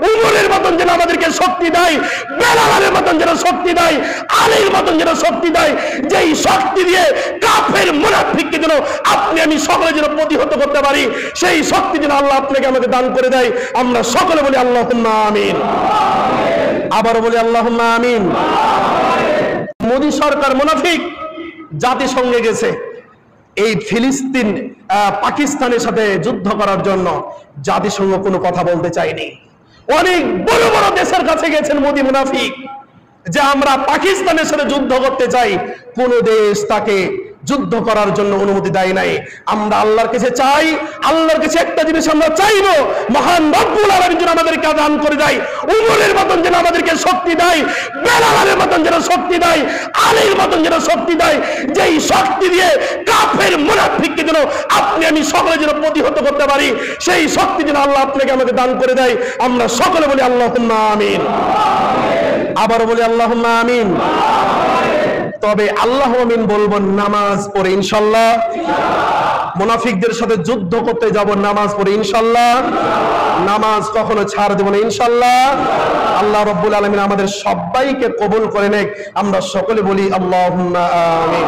উমরের মতন যেন আমাদেরকে শক্তি দেয়, বেলালের মতন যেন শক্তি দেয়, আলীর মতন যেন শক্তি দেয়, যেই শক্তি দিয়ে কাফের মুনাফিককে যেন আপনি আমি সকলে যেন প্রতিহত করতে পারি, সেই শক্তি যেন আল্লাহ আপনাকে আমাকে দান করে দেয়। আমরা সকলে বলি আল্লাহুম্মা আমিন। আবার বলি আল্লাহুম্মা আমিন। মোদী সরকার মুনাফিক জাতিসংঘে গেছে এই ফিলিস্তিন পাকিস্তানের সাথে যুদ্ধ করার জন্য। জাতিসংঘ কোনো কথা বলতে চায়নি। অনেক বড় বড় দেশের কাছে গেছেন মোদী মুনাফিক যে আমরা পাকিস্তানের সাথে যুদ্ধ করতে চাই, কোন দেশ তাকে যুদ্ধ করার জন্য অনুমতি দেয় নাই। আমরা আল্লাহর কাছে চাই, আল্লাহর কাছে একটা জিনিস আমরা চাইবো, মহান রব্বুল আলামিন যেন আমাদেরকে দান করে দেয়, উমরের মতন যেন আমাদেরকে শক্তি দেয়, বেলালের মতন যেন শক্তি দেয়, আলীর মতন যেন শক্তি দেয়, যেই শক্তি দিয়ে কাফের মুনাফিককে যেন আপনি আমি সকলে যেন প্রতিহত করতে পারি, সেই শক্তি যেন আল্লাহ আপনাকে আমাকে দান করে দেয়। আমরা সকলে বলি আল্লাহুম্মা আমিন। আবার বলি আল্লাহুম্মা আমিন। তবে আল্লাহু আমিন বলবো নামাজ পড়ে ইনশাআল্লাহ। মুনাফিকদের সাথে যুদ্ধ করতে যাব নামাজ পড়ে ইনশাআল্লাহ। নামাজ কখনো ছাড় দেব না ইনশাআল্লাহ। আল্লাহ রাব্বুল আলামিন আমাদের সবাইকে কবুল করে নেক। আমরা সকলে বলি আল্লাহুম্মা আমিন।